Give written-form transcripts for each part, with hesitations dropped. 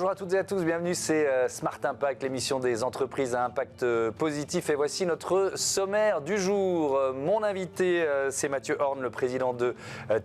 Bonjour à toutes et à tous, bienvenue, c'est Smart Impact, l'émission des entreprises à impact positif. Et voici notre sommaire du jour. Mon invité, c'est Mathieu Horn, le président de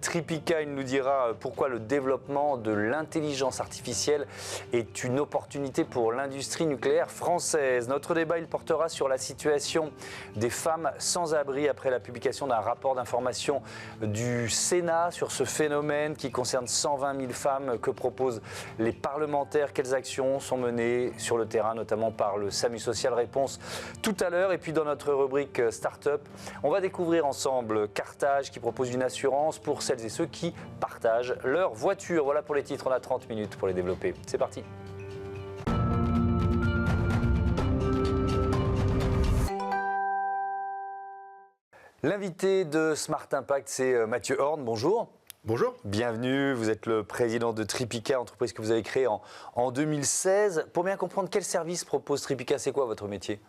Tripica. Il nous dira pourquoi le développement de l'intelligence artificielle est une opportunité pour l'industrie nucléaire française. Notre débat, il portera sur la situation des femmes sans abri après la publication d'un rapport d'information du Sénat sur ce phénomène qui concerne 120 000 femmes. Que proposent les parlementaires? Quelles actions sont menées sur le terrain, notamment par le SAMU Social? Réponse tout à l'heure. Et puis dans notre rubrique Start-up, on va découvrir ensemble Cartage qui propose une assurance pour celles et ceux qui partagent leur voiture. Voilà pour les titres, on a 30 minutes pour les développer. C'est parti. L'invité de Smart Impact, c'est Mathieu Horn. Bonjour. Bonjour. Bienvenue, vous êtes le président de Tripica, entreprise que vous avez créée en 2016. Pour bien comprendre, quel service propose Tripica? C'est quoi votre métier?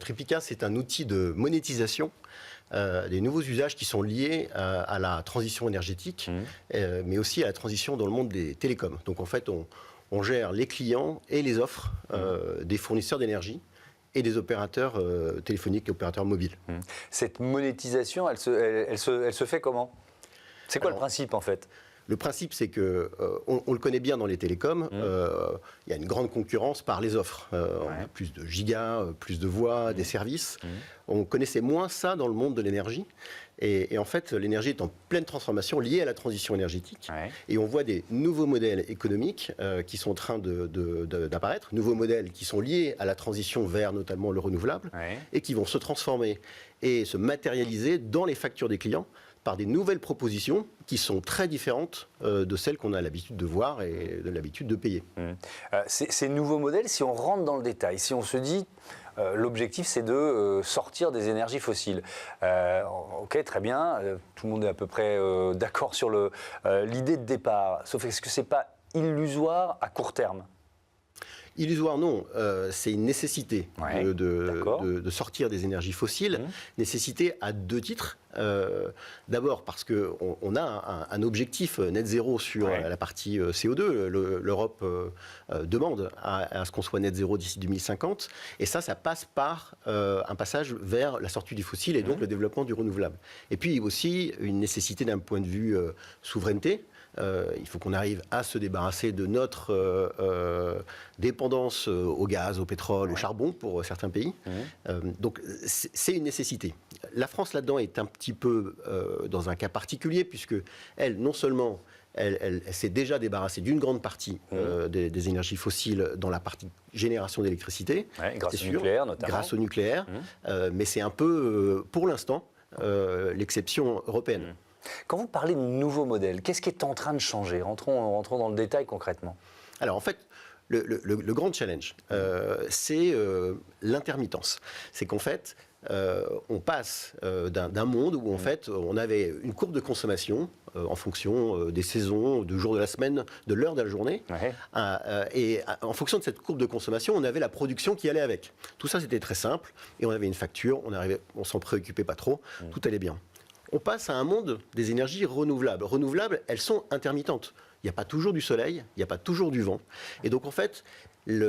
Tripica, c'est un outil de monétisation des nouveaux usages qui sont liés à la transition énergétique, mais aussi à la transition dans le monde des télécoms. Donc en fait, on gère les clients et les offres des fournisseurs d'énergie et des opérateurs téléphoniques et opérateurs mobiles. Cette monétisation, elle se fait comment? C'est quoi le principe en fait? Le principe, c'est que on le connaît bien dans les télécoms. Il y a une grande concurrence par les offres. Plus de gigas, plus de voix, des services. On connaissait moins ça dans le monde de l'énergie. Et en fait, l'énergie est en pleine transformation liée à la transition énergétique. Et on voit des nouveaux modèles économiques qui sont en train d'apparaître. Nouveaux modèles qui sont liés à la transition vers notamment le renouvelable. Et qui vont se transformer et se matérialiser dans les factures des clients par des nouvelles propositions qui sont très différentes de celles qu'on a l'habitude de voir et de l'habitude de payer. Ces nouveaux modèles, si on rentre dans le détail, si on se dit l'objectif c'est de sortir des énergies fossiles. Ok, très bien, tout le monde est à peu près d'accord sur l'idée de départ, sauf est-ce que c'est pas illusoire à court terme? Illusoire, non. C'est une nécessité de sortir des énergies fossiles. Nécessité à deux titres. D'abord parce qu'on a un objectif net zéro sur la partie CO2. L'Europe demande à ce qu'on soit net zéro d'ici 2050. Et ça passe par un passage vers la sortie du fossile et donc le développement du renouvelable. Et puis aussi une nécessité d'un point de vue souveraineté. Il faut qu'on arrive à se débarrasser de notre dépendance au gaz, au pétrole, au charbon pour certains pays. Donc c'est une nécessité. La France là-dedans est un petit peu dans un cas particulier puisque elle, non seulement elle s'est déjà débarrassée d'une grande partie des énergies fossiles dans la partie génération d'électricité, grâce au nucléaire notamment. Grâce au nucléaire, mais c'est un peu, pour l'instant, l'exception européenne. Quand vous parlez de nouveaux modèles, qu'est-ce qui est en train de changer? Rentrons dans le détail concrètement. Alors en fait, le grand challenge, c'est l'intermittence. C'est qu'en fait, on passe d'un monde où en fait on avait une courbe de consommation en fonction des saisons, du jour de la semaine, de l'heure de la journée. Et en fonction de cette courbe de consommation, on avait la production qui allait avec. Tout ça, c'était très simple. Et on avait une facture, on s'en préoccupait pas trop, tout allait bien. On passe à un monde des énergies renouvelables. Renouvelables, elles sont intermittentes. Il n'y a pas toujours du soleil, il n'y a pas toujours du vent. Et donc en fait, il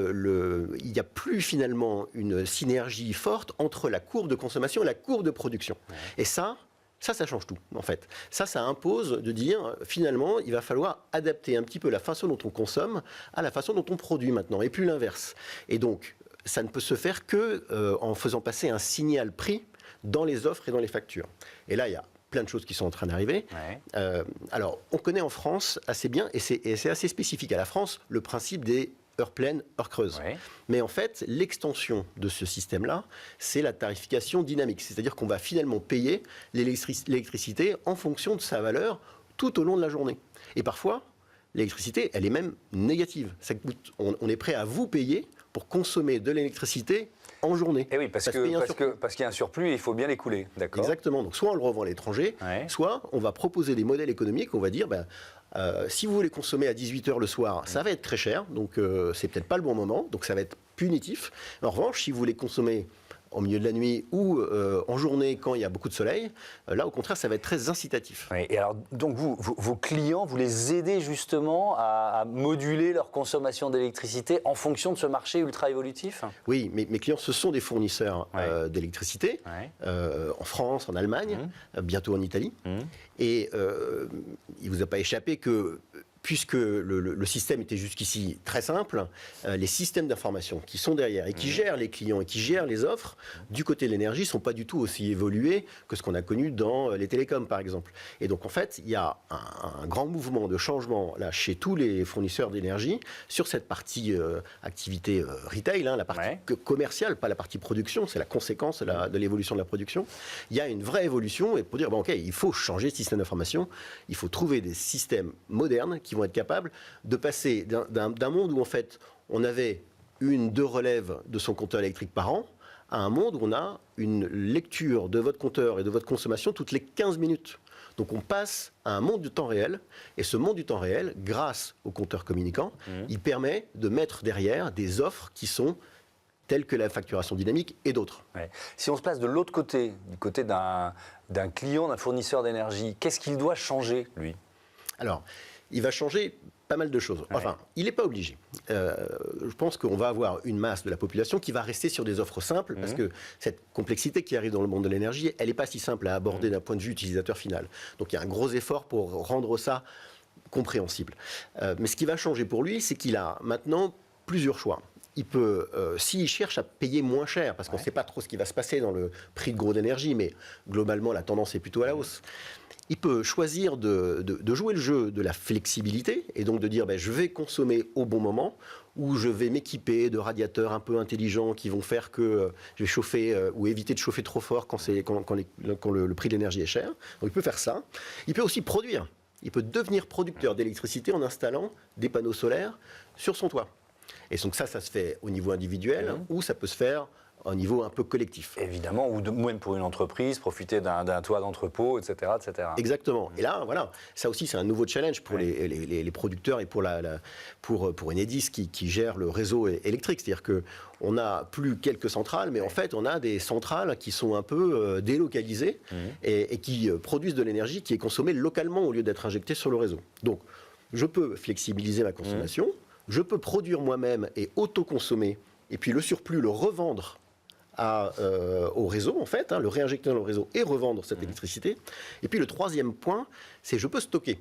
n'y a plus finalement une synergie forte entre la courbe de consommation et la courbe de production. Et ça change tout, en fait. Ça impose de dire, finalement, il va falloir adapter un petit peu la façon dont on consomme à la façon dont on produit maintenant, et plus l'inverse. Et donc, ça ne peut se faire qu'en faisant passer un signal prix dans les offres et dans les factures. Et là, il y a plein de choses qui sont en train d'arriver. Alors, on connaît en France assez bien, et c'est assez spécifique à la France, le principe des heures pleines, heures creuses. Mais en fait, l'extension de ce système-là, c'est la tarification dynamique. C'est-à-dire qu'on va finalement payer l'électricité en fonction de sa valeur tout au long de la journée. Et parfois, l'électricité, elle est même négative. Ça coûte, on est prêt à vous payer pour consommer de l'électricité en journée. Et oui, parce qu'il y a un surplus et il faut bien l'écouler. Exactement. Donc soit on le revend à l'étranger, soit on va proposer des modèles économiques, on va dire, si vous voulez consommer à 18h le soir, ça va être très cher, donc c'est peut-être pas le bon moment, donc ça va être punitif. En revanche, si vous voulez consommer au milieu de la nuit ou en journée quand il y a beaucoup de soleil, là au contraire ça va être très incitatif. Oui, et alors donc vos clients, vous les aidez justement à moduler leur consommation d'électricité en fonction de ce marché ultra évolutif? Oui, mes clients ce sont des fournisseurs d'électricité, en France, en Allemagne, bientôt en Italie. Et il ne vous a pas échappé que, puisque le système était jusqu'ici très simple, les systèmes d'information qui sont derrière et qui gèrent les clients et qui gèrent les offres, du côté de l'énergie, ne sont pas du tout aussi évolués que ce qu'on a connu dans les télécoms, par exemple. Et donc, en fait, il y a un grand mouvement de changement là, chez tous les fournisseurs d'énergie sur cette partie activité retail, la partie commerciale, pas la partie production, c'est la conséquence de l'évolution de la production. Il y a une vraie évolution, et pour dire, bon, OK, il faut changer ce système d'information, il faut trouver des systèmes modernes qui vont être capables de passer d'un monde où en fait on avait 1-2 relèves de son compteur électrique par an à un monde où on a une lecture de votre compteur et de votre consommation toutes les 15 minutes. Donc on passe à un monde du temps réel, et ce monde du temps réel, grâce au compteur communicant, il permet de mettre derrière des offres qui sont telles que la facturation dynamique et d'autres. Ouais. Si on se place de l'autre côté, du côté d'un client, d'un fournisseur d'énergie, qu'est-ce qu'il doit changer, lui? Alors, il va changer pas mal de choses. Enfin, il n'est pas obligé. Je pense qu'on va avoir une masse de la population qui va rester sur des offres simples, parce que cette complexité qui arrive dans le monde de l'énergie, elle n'est pas si simple à aborder d'un point de vue utilisateur final. Donc il y a un gros effort pour rendre ça compréhensible. Mais ce qui va changer pour lui, c'est qu'il a maintenant plusieurs choix. Il peut, s'il cherche à payer moins cher, parce qu'on ne sait pas trop ce qui va se passer dans le prix de gros d'énergie, mais globalement la tendance est plutôt à la hausse, il peut choisir de jouer le jeu de la flexibilité, et donc de dire je vais consommer au bon moment, ou je vais m'équiper de radiateurs un peu intelligents qui vont faire que je vais chauffer ou éviter de chauffer trop fort quand le prix de l'énergie est cher. Donc il peut faire ça. Il peut aussi produire. Il peut devenir producteur d'électricité en installant des panneaux solaires sur son toit. Et donc ça se fait au niveau individuel, ou ça peut se faire au niveau un peu collectif. Évidemment, ou même pour une entreprise, profiter d'un toit d'entrepôt, etc., etc. Exactement. Et là, voilà, ça aussi, c'est un nouveau challenge pour les producteurs et pour Enedis qui gère le réseau électrique. C'est-à-dire qu'on n'a plus quelques centrales, mais en fait, on a des centrales qui sont un peu délocalisées et qui produisent de l'énergie qui est consommée localement au lieu d'être injectée sur le réseau. Donc, je peux flexibiliser ma consommation, je peux produire moi-même et autoconsommer, et puis le surplus, le revendre au réseau, en fait, le réinjecter dans le réseau et revendre cette électricité. Et puis le troisième point, c'est je peux stocker.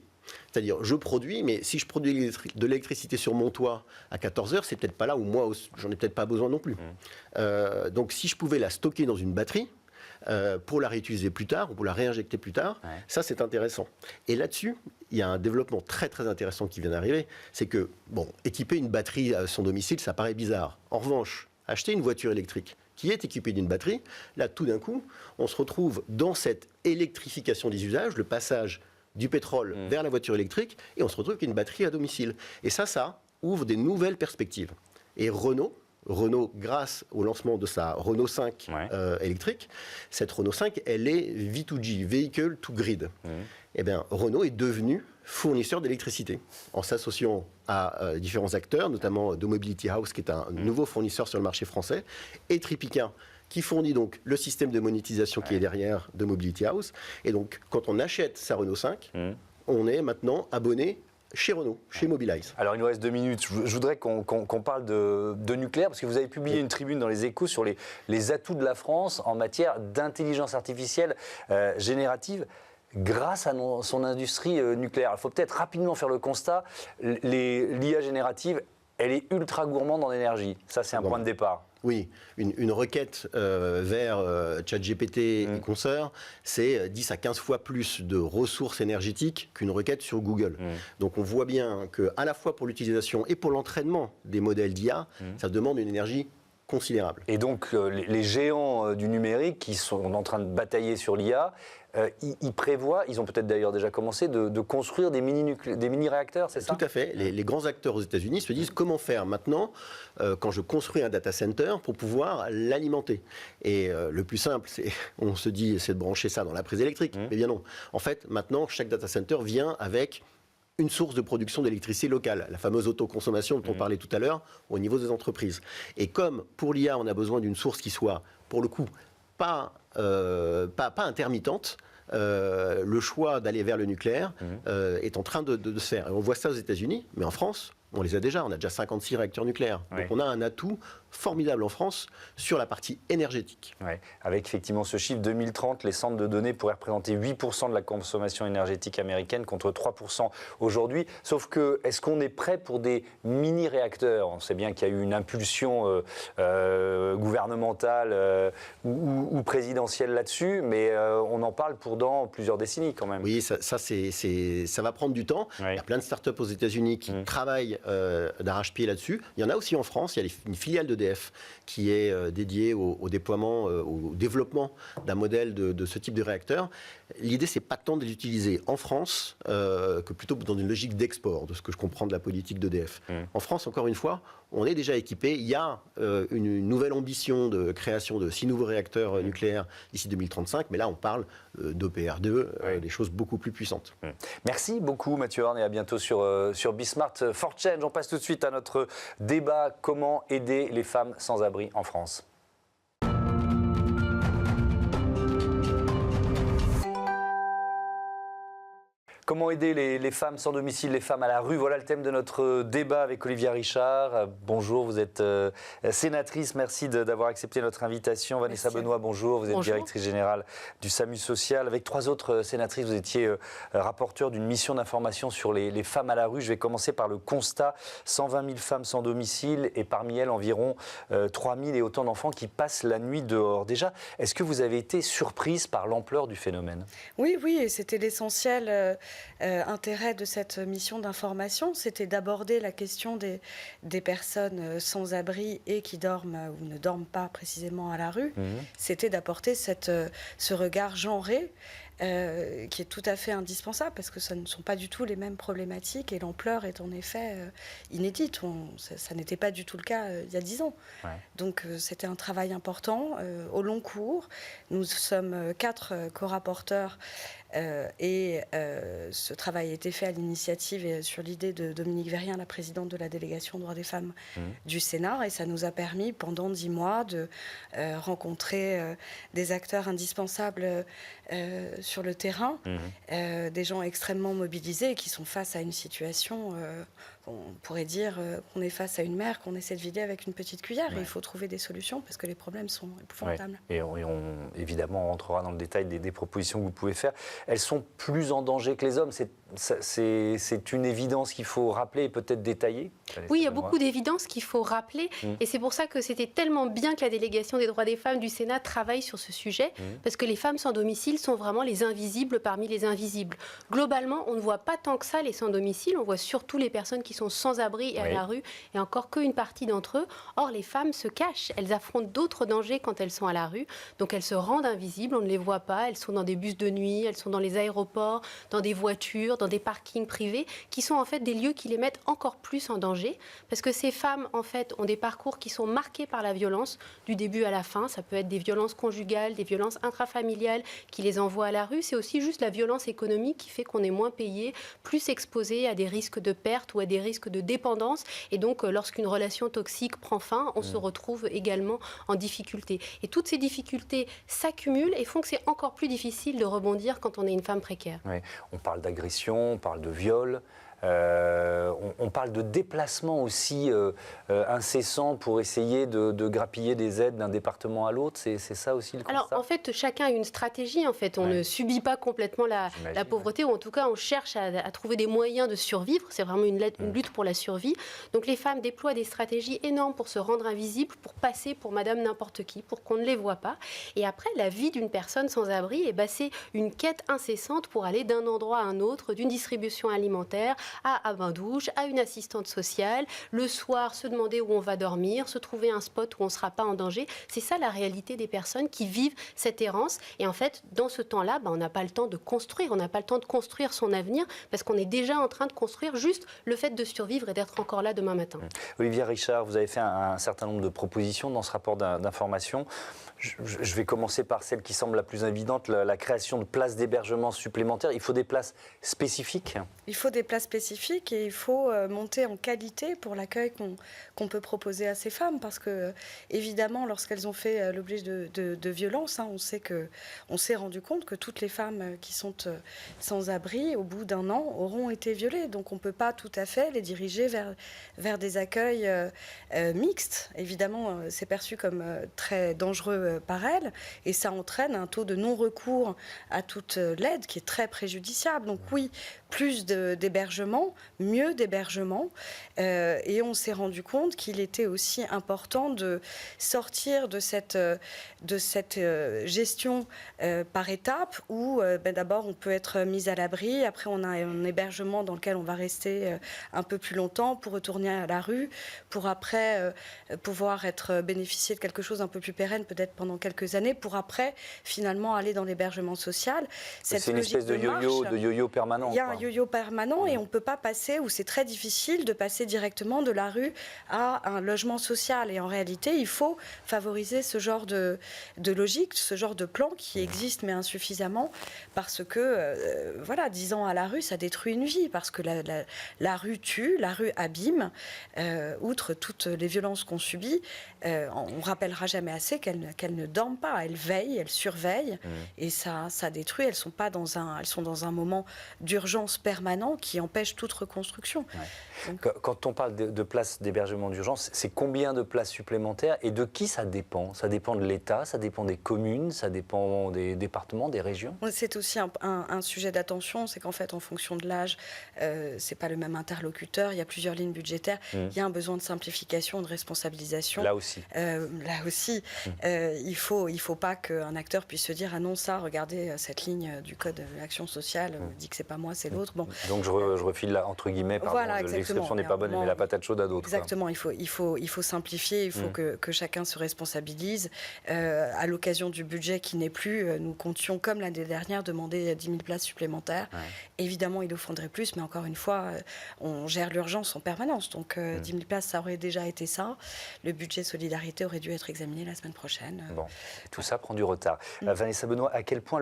C'est-à-dire, je produis, mais si je produis de l'électricité sur mon toit à 14 heures, c'est peut-être pas là où moi, j'en ai peut-être pas besoin non plus. Donc si je pouvais la stocker dans une batterie, pour la réutiliser plus tard ou pour la réinjecter plus tard, ça c'est intéressant. Et là-dessus, il y a un développement très très intéressant qui vient d'arriver, c'est que, équiper une batterie à son domicile, ça paraît bizarre. En revanche, acheter une voiture électrique qui est équipée d'une batterie, là tout d'un coup, on se retrouve dans cette électrification des usages, le passage du pétrole vers la voiture électrique, et on se retrouve avec une batterie à domicile. Et ça ouvre des nouvelles perspectives. Et Renault, grâce au lancement de sa Renault 5 électrique, cette Renault 5, elle est V2G, Vehicle to Grid. Eh bien, Renault est devenu fournisseur d'électricité en s'associant à différents acteurs, notamment de Mobility House, qui est un nouveau fournisseur sur le marché français, et Tripica, qui fournit donc le système de monétisation qui est derrière de Mobility House. Et donc, quand on achète sa Renault 5, on est maintenant abonné chez Renault, chez Mobilize. Alors, il nous reste 2 minutes. Je voudrais qu'on parle de nucléaire, parce que vous avez publié une tribune dans les Échos sur les atouts de la France en matière d'intelligence artificielle générative grâce à son industrie nucléaire. Il faut peut-être rapidement faire le constat, l'IA générative, elle est ultra gourmande en énergie. Ça, c'est un point de départ. Oui, une requête vers ChatGPT et consorts, c'est 10 à 15 fois plus de ressources énergétiques qu'une requête sur Google. Donc on voit bien qu'à la fois pour l'utilisation et pour l'entraînement des modèles d'IA, ça demande une énergie considérable. Et donc les géants du numérique qui sont en train de batailler sur l'IA, ils prévoient, ils ont peut-être d'ailleurs déjà commencé, de construire des mini-réacteurs, c'est ça? Tout à fait. Les grands acteurs aux États-Unis se disent comment faire maintenant quand je construis un data center pour pouvoir l'alimenter. Et le plus simple, on se dit, c'est de brancher ça dans la prise électrique. Mais bien non. En fait, maintenant, chaque data center vient avec une source de production d'électricité locale, la fameuse autoconsommation dont on parlait tout à l'heure au niveau des entreprises. Et comme pour l'IA, on a besoin d'une source qui soit, pour le coup, pas intermittente, le choix d'aller vers le nucléaire est en train de se faire. Et on voit ça aux États-Unis, mais en France, on les a déjà. On a déjà 56 réacteurs nucléaires. Donc on a un atout formidable en France sur la partie énergétique. Ouais. Avec effectivement ce chiffre 2030, les centres de données pourraient représenter 8% de la consommation énergétique américaine contre 3% aujourd'hui. Sauf que, est-ce qu'on est prêt pour des mini-réacteurs? On sait bien qu'il y a eu une impulsion gouvernementale ou présidentielle là-dessus, mais on en parle pour dans plusieurs décennies quand même. Oui, ça va prendre du temps. Il y a plein de startups aux États-Unis qui travaillent d'arrache-pied là-dessus. Il y en a aussi en France. Il y a une filiale d'EDF qui est dédiée au déploiement, au développement d'un modèle de ce type de réacteur. L'idée, c'est pas tant de l'utiliser en France que plutôt dans une logique d'export, de ce que je comprends de la politique d'EDF. En France, encore une fois, on est déjà équipé. Il y a une nouvelle ambition de création de 6 nouveaux réacteurs nucléaires d'ici 2035, mais là, on parle d'EPR2, des choses beaucoup plus puissantes. Merci beaucoup, Mathieu Horn, et à bientôt sur Bismart for Change. On passe tout de suite à notre débat: comment aider les femmes sans abri en France. Comment aider les femmes sans domicile, les femmes à la rue? Voilà le thème de notre débat avec Olivia Richard. Bonjour, vous êtes sénatrice, merci d'avoir accepté notre invitation. Vanessa Benoît, bonjour, vous êtes directrice générale du SAMU Social. Avec 3 autres sénatrices, vous étiez rapporteur d'une mission d'information sur les femmes à la rue. Je vais commencer par le constat: 120 000 femmes sans domicile et parmi elles environ 3 000 et autant d'enfants qui passent la nuit dehors. Déjà, est-ce que vous avez été surprise par l'ampleur du phénomène? Oui, et c'était l'essentiel intérêt de cette mission d'information, c'était d'aborder la question des personnes sans abri et qui dorment ou ne dorment pas précisément à la rue. C'était d'apporter ce regard genré qui est tout à fait indispensable parce que ce ne sont pas du tout les mêmes problématiques et l'ampleur est en effet inédite. Ça n'était pas du tout le cas il y a 10 ans. Donc c'était un travail important au long cours. Nous sommes 4 co-rapporteurs et ce travail a été fait à l'initiative et sur l'idée de Dominique Vérien, la présidente de la délégation droits des femmes du Sénat, et ça nous a permis pendant 10 mois de rencontrer des acteurs indispensables sur le terrain, des gens extrêmement mobilisés et qui sont face à une situation, on pourrait dire qu'on est face à une mer qu'on essaie de vider avec une petite cuillère et il faut trouver des solutions parce que les problèmes sont épouvantables. Et évidemment, on rentrera dans le détail des propositions que vous pouvez faire. Elles sont plus en danger que les hommes. C'est une évidence qu'il faut rappeler et peut-être détailler. Oui, il y a beaucoup d'évidences qu'il faut rappeler. Et c'est pour ça que c'était tellement bien que la délégation des droits des femmes du Sénat travaille sur ce sujet, parce que les femmes sans domicile sont vraiment les invisibles parmi les invisibles. Globalement, on ne voit pas tant que ça les sans domicile, on voit surtout les personnes qui sont sans abri et à la rue, et encore qu'une partie d'entre eux. Or, les femmes se cachent, elles affrontent d'autres dangers quand elles sont à la rue, donc elles se rendent invisibles, on ne les voit pas, elles sont dans des bus de nuit, elles sont dans les aéroports, dans des voitures, dans des parkings privés, qui sont en fait des lieux qui les mettent encore plus en danger, parce que ces femmes, en fait, ont des parcours qui sont marqués par la violence, du début à la fin. Ça peut être des violences conjugales, des violences intrafamiliales qui les envoient à la rue. C'est aussi juste la violence économique qui fait qu'on est moins payé, plus exposé à des risques de perte ou à des risques de dépendance. Et donc, lorsqu'une relation toxique prend fin, on se retrouve également en difficulté. Et toutes ces difficultés s'accumulent et font que c'est encore plus difficile de rebondir quand on est une femme précaire. Oui. On parle d'agression, on parle de viol. On parle de déplacement aussi incessant pour essayer de grappiller des aides d'un département à l'autre. C'est ça aussi le constat? Alors, en fait, chacun a une stratégie. En fait, on ne subit pas complètement la pauvreté, ou en tout cas, on cherche à trouver des moyens de survivre. C'est vraiment une lutte pour la survie. Donc, les femmes déploient des stratégies énormes pour se rendre invisibles, pour passer pour madame n'importe qui, pour qu'on ne les voit pas. Et après, la vie d'une personne sans abri, c'est une quête incessante pour aller d'un endroit à un autre, d'une distribution alimentaire à bain-douche, à une assistante sociale, le soir se demander où on va dormir, se trouver un spot où on ne sera pas en danger. C'est ça la réalité des personnes qui vivent cette errance. Et en fait, dans ce temps-là, on n'a pas le temps de construire, on n'a pas le temps de construire son avenir parce qu'on est déjà en train de construire juste le fait de survivre et d'être encore là demain matin. Olivia Richard, vous avez fait un certain nombre de propositions dans ce rapport d'information. Je vais commencer par celle qui semble la plus évidente, la création de places d'hébergement supplémentaires. Il faut des places spécifiques? Il faut des places spécifiques. spécifique et il faut monter en qualité pour l'accueil qu'on peut proposer à ces femmes. Parce que, évidemment, lorsqu'elles ont fait l'objet de violences, on s'est rendu compte que toutes les femmes qui sont sans abri, au bout d'un an, auront été violées. Donc on ne peut pas tout à fait les diriger vers des accueils mixtes. Évidemment, c'est perçu comme très dangereux par elles et ça entraîne un taux de non-recours à toute l'aide qui est très préjudiciable. Donc oui, plus d'hébergement, mieux d'hébergement. Et on s'est rendu compte qu'il était aussi important de sortir de cette gestion par étapes où d'abord on peut être mis à l'abri, après on a un hébergement dans lequel on va rester un peu plus longtemps pour retourner à la rue, pour après pouvoir bénéficier de quelque chose un peu plus pérenne peut-être pendant quelques années, pour après finalement aller dans l'hébergement social. C'est une espèce de yo-yo permanent. Il y a un yo-yo permanent et on ne peut pas passer, ou c'est très difficile de passer directement de la rue à un logement social. Et en réalité, il faut favoriser ce genre de logique, ce genre de plan qui existe mais insuffisamment parce que, 10 ans à la rue, ça détruit une vie parce que la rue tue, la rue abîme. Outre toutes les violences qu'on subit, on ne rappellera jamais assez qu'elles ne dorment pas, elles veillent, elles surveillent et ça détruit. Elles sont dans un moment d'urgence permanent qui empêche toute reconstruction. Ouais. Quand on parle de places d'hébergement d'urgence, c'est combien de places supplémentaires et de qui ça dépend? Ça dépend de l'État, ça dépend des communes, ça dépend des départements, des régions? C'est aussi un sujet d'attention, c'est qu'en fait, en fonction de l'âge, c'est pas le même interlocuteur, il y a plusieurs lignes budgétaires, il y a un besoin de simplification, de responsabilisation. Là aussi. Il faut pas qu'un acteur puisse se dire « Ah non, ça, regardez, cette ligne du Code de l'action sociale dit que c'est pas moi, c'est l'autre. » Bon. Donc je refile là, entre guillemets, l'expression n'est pas bonne, mais la patate chaude à d'autres. Exactement, il faut simplifier, il faut que chacun se responsabilise. À l'occasion du budget qui n'est plus, nous comptions, comme l'année dernière, demander 10 000 places supplémentaires. Ouais. Évidemment, il en faudrait plus, mais encore une fois, on gère l'urgence en permanence. Donc 10 000 places, ça aurait déjà été ça. Le budget solidarité aurait dû être examiné la semaine prochaine. Bon, tout ça prend du retard. Vanessa Benoît, à quel point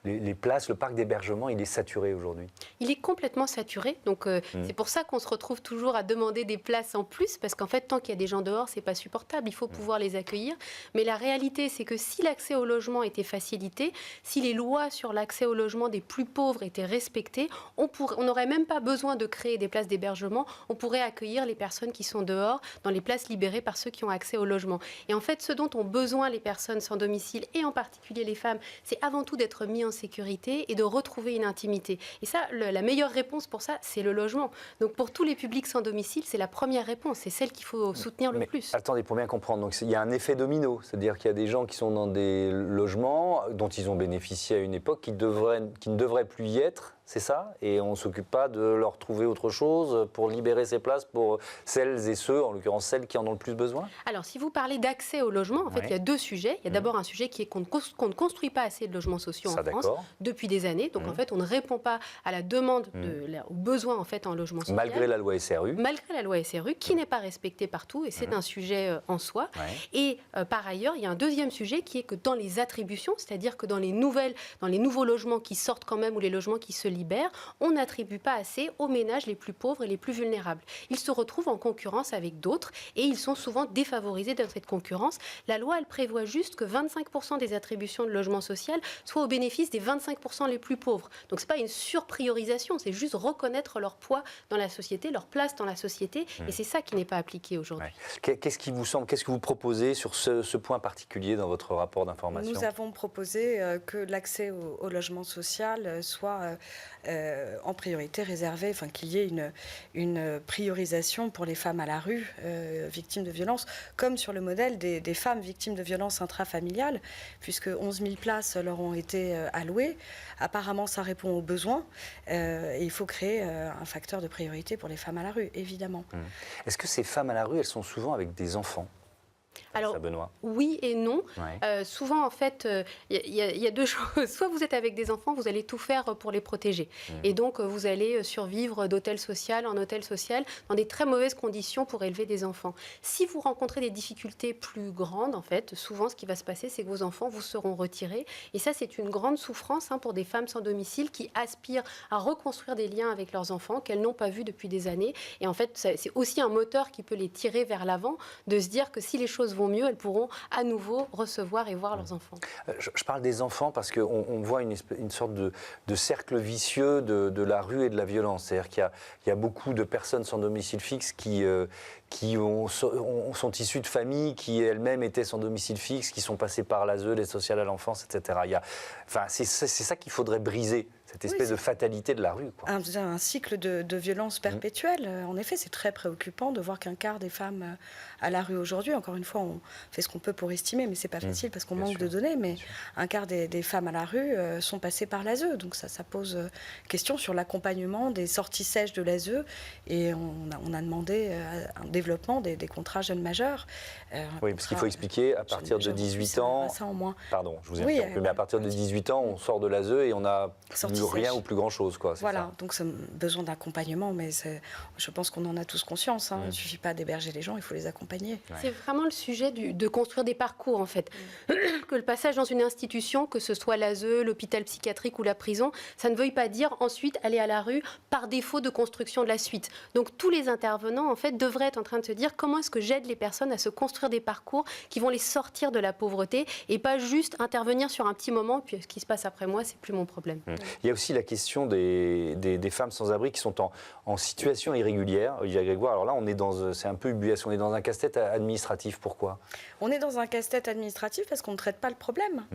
les places, le parc d'hébergement, il est saturé aujourd'hui? Il est complètement saturé. Donc, c'est pour ça qu'on se retrouve toujours à demander des places en plus, parce qu'en fait, tant qu'il y a des gens dehors, c'est pas supportable. Il faut pouvoir les accueillir. Mais la réalité, c'est que si l'accès au logement était facilité, si les lois sur l'accès au logement des plus pauvres étaient respectées, on n'aurait même pas besoin de créer des places d'hébergement. On pourrait accueillir les personnes qui sont dehors dans les places libérées par ceux qui ont accès au logement. Et en fait, ce dont ont besoin les personnes sans domicile, et en particulier les femmes, c'est avant tout d'être mis en sécurité et de retrouver une intimité. Et ça, la meilleure réponse pour ça, c'est le logement. Donc pour tous les publics sans domicile, c'est la première réponse, c'est celle qu'il faut soutenir le plus. Attendez, pour bien comprendre, donc il y a un effet domino, c'est-à-dire qu'il y a des gens qui sont dans des logements dont ils ont bénéficié à une époque qui ne devraient plus y être. C'est ça? Et on ne s'occupe pas de leur trouver autre chose pour libérer ces places pour celles et ceux, en l'occurrence celles qui en ont le plus besoin? Alors, si vous parlez d'accès au logement, en fait, il y a deux sujets. Il y a d'abord un sujet qui est qu'on ne construit pas assez de logements sociaux en France depuis des années. Donc, en fait, on ne répond pas à la demande, aux besoins en fait en logement social. Malgré la loi SRU. Malgré la loi SRU, qui n'est pas respectée partout, et c'est un sujet en soi. Et par ailleurs, il y a un deuxième sujet qui est que dans les attributions, c'est-à-dire que dans les nouveaux logements qui sortent quand même, ou les logements qui se libèrent, on n'attribue pas assez aux ménages les plus pauvres et les plus vulnérables. Ils se retrouvent en concurrence avec d'autres et ils sont souvent défavorisés dans cette concurrence. La loi, elle prévoit juste que 25% des attributions de logement social soient au bénéfice des 25% les plus pauvres. Donc ce n'est pas une surpriorisation, c'est juste reconnaître leur poids dans la société, leur place dans la société, et c'est ça qui n'est pas appliqué aujourd'hui. Qu'est-ce qui vous semble, qu'est-ce que vous proposez sur ce point particulier dans votre rapport d'information? Nous avons proposé que l'accès au logement social soit en priorité réservé, enfin qu'il y ait une priorisation pour les femmes à la rue victimes de violences, comme sur le modèle des femmes victimes de violences intrafamiliales, puisque 11 000 places leur ont été allouées. Apparemment, ça répond aux besoins et il faut créer un facteur de priorité pour les femmes à la rue, évidemment. Est-ce que ces femmes à la rue, elles sont souvent avec des enfants? Alors, Benoît. Oui et non. Ouais. Souvent, en fait, il y a deux choses. Soit vous êtes avec des enfants, vous allez tout faire pour les protéger. Et donc, vous allez survivre d'hôtel social en hôtel social dans des très mauvaises conditions pour élever des enfants. Si vous rencontrez des difficultés plus grandes, en fait, souvent, ce qui va se passer, c'est que vos enfants vous seront retirés. Et ça, c'est une grande souffrance pour des femmes sans domicile qui aspirent à reconstruire des liens avec leurs enfants qu'elles n'ont pas vus depuis des années. Et en fait, c'est aussi un moteur qui peut les tirer vers l'avant, de se dire que si les choses vont mieux, elles pourront à nouveau recevoir et voir leurs enfants. Je parle des enfants parce qu'on voit une sorte de cercle vicieux de la rue et de la violence. C'est-à-dire qu'il y a beaucoup de personnes sans domicile fixe qui sont issues de familles qui elles-mêmes étaient sans domicile fixe, qui sont passées par l'ASE, l'aide sociale à l'enfance, etc. C'est ça qu'il faudrait briser, cette espèce de fatalité de la rue, quoi. Un cycle de violence perpétuelle. En effet, c'est très préoccupant de voir qu'un quart des femmes à la rue aujourd'hui, encore une fois, on fait ce qu'on peut pour estimer, mais c'est pas facile parce qu'on manque de données, mais un quart des femmes à la rue sont passées par l'ASE. Donc ça pose question sur l'accompagnement des sorties sèches de l'ASE, et on a demandé un développement des contrats jeunes majeurs. Oui, parce qu'il faut expliquer, à partir de 18 ans... Ça en moins. Pardon, je vous ai interrompu, mais à partir de 18 ans, on sort de l'ASE et on n'a plus rien ou plus grand-chose, quoi. Voilà, donc c'est besoin d'accompagnement, mais je pense qu'on en a tous conscience. Il ne suffit pas d'héberger les gens, il faut les accompagner. Ouais. C'est vraiment le sujet de construire des parcours, en fait. Que le passage dans une institution, que ce soit l'ASE, l'hôpital psychiatrique ou la prison, ça ne veuille pas dire ensuite aller à la rue par défaut de construction de la suite. Donc tous les intervenants, en fait, devraient être en train de se dire comment est-ce que j'aide les personnes à se construire des parcours qui vont les sortir de la pauvreté et pas juste intervenir sur un petit moment, puis ce qui se passe après moi, c'est plus mon problème. Il y a aussi la question des femmes sans-abri qui sont en situation irrégulière. Olivier Grégoire, alors là, c'est un peu UBS, on est dans un casse-tête administratif. Pourquoi ? On est dans un casse-tête administratif parce qu'on ne traite pas le problème.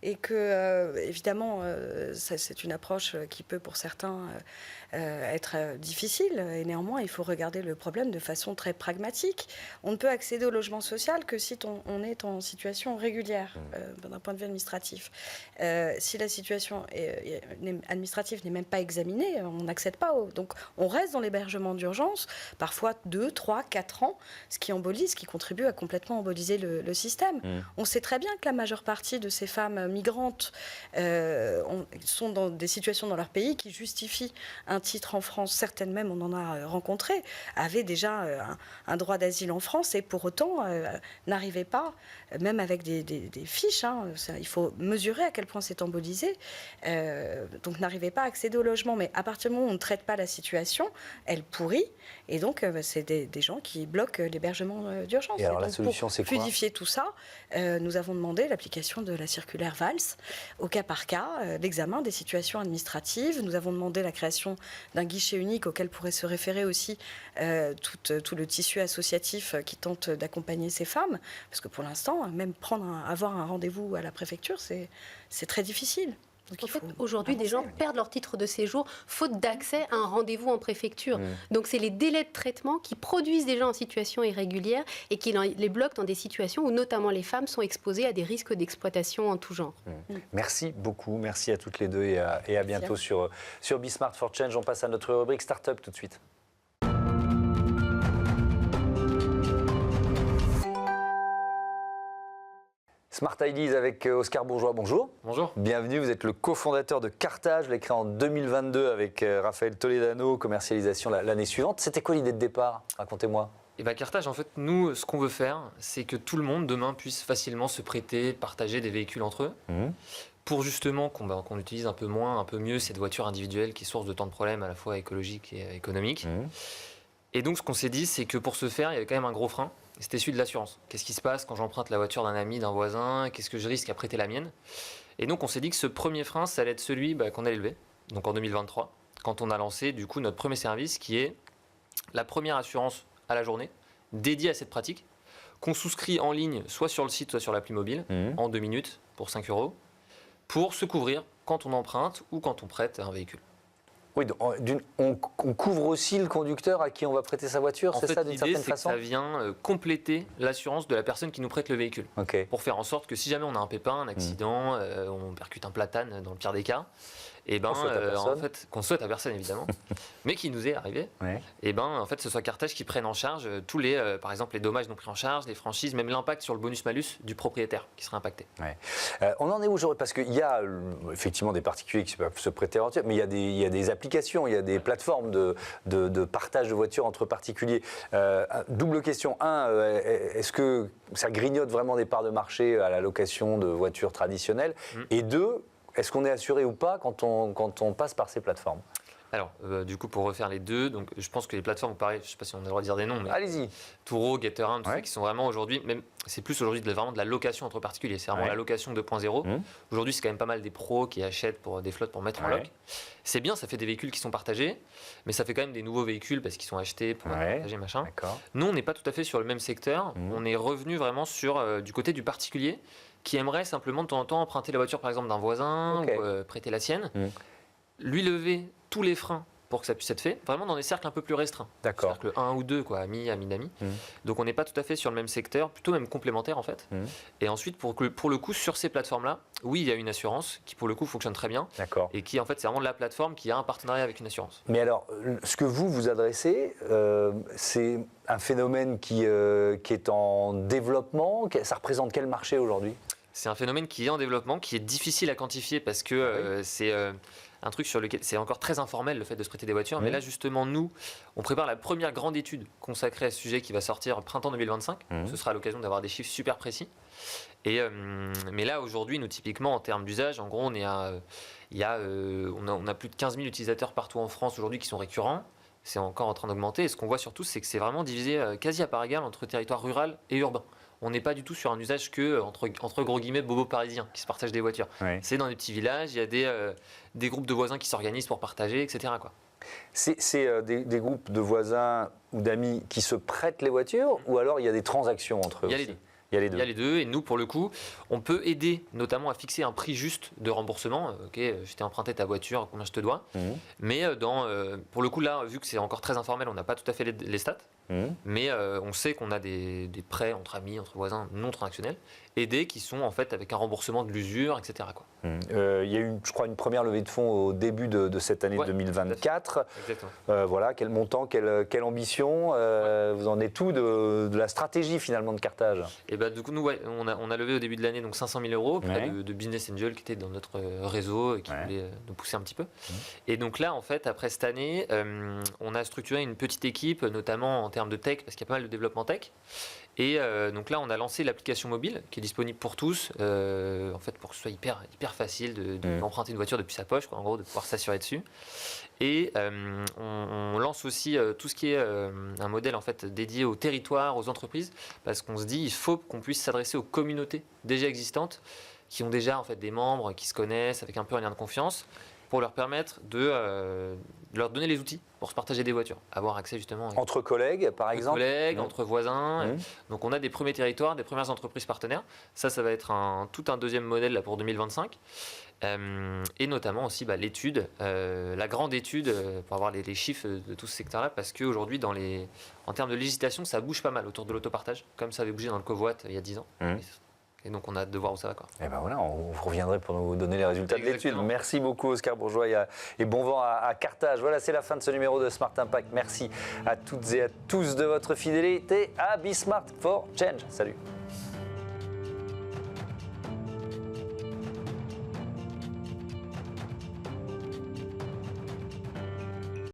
Et que, évidemment, c'est une approche qui peut, pour certains, être difficile. Et néanmoins, il faut regarder le problème de façon très pragmatique. On ne peut accéder au logement social que si on est en situation régulière, d'un point de vue administratif. Si la situation administrative n'est même pas examinée, on n'accède pas. Donc, on reste dans l'hébergement d'urgence, parfois 2, 3, 4 ans, ce qui contribue à complètement emboliser le système. On sait très bien que la majeure partie de ces femmes migrantes sont dans des situations dans leur pays qui justifient un titre en France. Certaines même, on en a rencontré, avaient déjà un droit d'asile en France et pour autant n'arrivaient pas, même avec des fiches, il faut mesurer à quel point c'est embolisé, donc n'arrivaient pas à accéder au logement. Mais à partir du moment où on ne traite pas la situation, elle pourrit, et donc c'est des gens qui bloquent l'hébergement d'urgence. Et alors la solution, c'est quoi ? Pour fluidifier tout ça, nous avons demandé l'application de la circulaire Valls au cas par cas, l'examen des situations administratives. Nous avons demandé la création d'un guichet unique auquel pourrait se référer aussi tout le tissu associatif qui tente d'accompagner ces femmes. Parce que pour l'instant, même avoir un rendez-vous à la préfecture, c'est très difficile. Donc en fait, aujourd'hui, des gens perdent leur titre de séjour faute d'accès à un rendez-vous en préfecture. Donc, c'est les délais de traitement qui produisent des gens en situation irrégulière et qui les bloquent dans des situations où, notamment, les femmes sont exposées à des risques d'exploitation en tout genre. Merci beaucoup. Merci à toutes les deux et à bientôt sur Be Smart for Change. On passe à notre rubrique Startup tout de suite. Smart Ideas avec Oscar Bourgeois, bonjour. Bonjour. Bienvenue, vous êtes le cofondateur de Cartage, vous l'avez créé en 2022 avec Raphaël Toledano, commercialisation l'année suivante. C'était quoi l'idée de départ ? Racontez-moi. Et bien Cartage, en fait, nous, ce qu'on veut faire, c'est que tout le monde, demain, puisse facilement se prêter, partager des véhicules entre eux, pour justement qu'on utilise un peu moins, un peu mieux cette voiture individuelle qui est source de tant de problèmes à la fois écologiques et économiques. Et donc, ce qu'on s'est dit, c'est que pour ce faire, il y avait quand même un gros frein. C'était celui de l'assurance. Qu'est-ce qui se passe quand j'emprunte la voiture d'un ami, d'un voisin ? Qu'est-ce que je risque à prêter la mienne ? Et donc, on s'est dit que ce premier frein, ça allait être celui qu'on allait lever, donc en 2023, quand on a lancé du coup notre premier service qui est la première assurance à la journée, dédiée à cette pratique, qu'on souscrit en ligne, soit sur le site, soit sur l'appli mobile, en 2 minutes, pour 5 €, pour se couvrir quand on emprunte ou quand on prête un véhicule. Oui, on couvre aussi le conducteur à qui on va prêter sa voiture, c'est ça d'une certaine façon ? Ça vient compléter l'assurance de la personne qui nous prête le véhicule. Okay. Pour faire en sorte que si jamais on a un pépin, un accident, on percute un platane dans le pire des cas, Et ben, souhaite à personne. en fait, qu'on souhaite à personne évidemment, mais qui nous est arrivé. Ouais. Et ben, en fait, ce soit Carthage qui prenne en charge tous les, par exemple, les dommages non pris en charge, les franchises, même l'impact sur le bonus-malus du propriétaire qui sera impacté. Ouais. On en est où aujourd'hui? Parce qu'il y a effectivement des particuliers qui peuvent se prêter à mais il y a des applications, il y a des plateformes de partage de voitures entre particuliers. Double question. Est-ce que ça grignote vraiment des parts de marché à la location de voitures traditionnelles? Et deux, est-ce qu'on est assuré ou pas quand on passe par ces plateformes? Alors, du coup, pour refaire les deux, donc je pense que les plateformes, pareil, je ne sais pas si on a le droit de dire des noms, mais Allez-y. Turo, Getter1, tout Ouais. ça, qui sont vraiment aujourd'hui, même c'est plus aujourd'hui vraiment de la location entre particuliers, c'est vraiment Ouais. la location 2.0. Aujourd'hui, c'est quand même pas mal des pros qui achètent pour des flottes pour mettre en Ouais. loc. C'est bien, ça fait des véhicules qui sont partagés, mais ça fait quand même des nouveaux véhicules parce qu'ils sont achetés pour être Ouais. partagés, machin. D'accord. Nous, on n'est pas tout à fait sur le même secteur. On est revenu vraiment sur du côté du particulier qui aimerait simplement de temps en temps emprunter la voiture, par exemple, d'un voisin Ok. ou prêter la sienne, lui lever tous les freins pour que ça puisse être fait, vraiment dans des cercles un peu plus restreints. D'accord. Cercle 1 ou 2, quoi, amis d'amis. Donc on n'est pas tout à fait sur le même secteur, plutôt même complémentaire en fait. Et ensuite, pour le coup, sur ces plateformes-là, oui, il y a une assurance qui pour le coup fonctionne très bien D'accord. et qui en fait c'est vraiment la plateforme qui a un partenariat avec une assurance. Mais alors, ce que vous adressez, c'est un phénomène qui est en développement. Ça représente quel marché aujourd'hui? C'est un phénomène qui est en développement, qui est difficile à quantifier parce que c'est un truc sur lequel c'est encore très informel le fait de se prêter des voitures. Mais là justement, nous, on prépare la première grande étude consacrée à ce sujet qui va sortir printemps 2025. Ce sera l'occasion d'avoir des chiffres super précis. Mais là aujourd'hui, nous typiquement en termes d'usage, en gros, on a plus de 15 000 utilisateurs partout en France aujourd'hui qui sont récurrents. C'est encore en train d'augmenter. Et ce qu'on voit surtout, c'est que c'est vraiment divisé quasi à part égale entre territoire rural et urbain. On n'est pas du tout sur un usage que, entre gros guillemets, bobos parisiens qui se partagent des voitures. Ouais. C'est dans des petits villages, il y a des groupes de voisins qui s'organisent pour partager, etc. quoi. C'est des groupes de voisins ou d'amis qui se prêtent les voitures ou alors il y a des transactions entre eux? Il y a les aussi deux. Il y a les deux. Il y a les deux, et nous, pour le coup, on peut aider notamment à fixer un prix juste de remboursement. Ok, je t'ai emprunté ta voiture, combien je te dois? Mais pour le coup, là, vu que c'est encore très informel, on n'a pas tout à fait les stats. Mais on sait qu'on a des prêts entre amis, entre voisins non transactionnels, aidés qui sont en fait avec un remboursement de l'usure, etc. quoi. Il y a eu, je crois, une première levée de fonds au début de cette année Ouais, 2024. Exactement. Voilà, quel montant, quelle ambition. Vous en êtes où de la stratégie finalement de Carthage? Et bah, du coup, nous, ouais, on a levé au début de l'année donc 500 000 euros auprès Ouais. de Business Angel qui était dans notre réseau et qui Ouais. voulait nous pousser un petit peu. Et donc là, en fait, après cette année, on a structuré une petite équipe, notamment en termes de tech, parce qu'il y a pas mal de développement tech. Et donc là, on a lancé l'application mobile qui est disponible pour tous, en fait, pour que ce soit hyper facile d'emprunter une voiture depuis sa poche, quoi, en gros, de pouvoir s'assurer dessus. Et on lance aussi tout ce qui est un modèle en fait dédié au territoire, aux entreprises, parce qu'on se dit il faut qu'on puisse s'adresser aux communautés déjà existantes qui ont déjà en fait des membres qui se connaissent avec un peu un lien de confiance, pour leur permettre de leur donner les outils pour se partager des voitures, avoir accès justement Entre collègues, par entre exemple? collègues, entre voisins. Mmh. Donc on a des premiers territoires, des premières entreprises partenaires. Ça va être tout un deuxième modèle là, pour 2025. Et notamment aussi l'étude, la grande étude pour avoir les chiffres de tout ce secteur-là, parce qu'aujourd'hui, en termes de législation, ça bouge pas mal autour de l'autopartage, comme ça avait bougé dans le covoit il y a 10 ans. Et donc on a hâte de voir où ça va. Quoi. Et ben voilà, on reviendrait pour nous donner les résultats de l'étude. Exactement. Merci beaucoup Oscar Bourgeois et bon vent à Carthage. Voilà, c'est la fin de ce numéro de Smart Impact. Merci à toutes et à tous de votre fidélité à Be Smart for Change. Salut.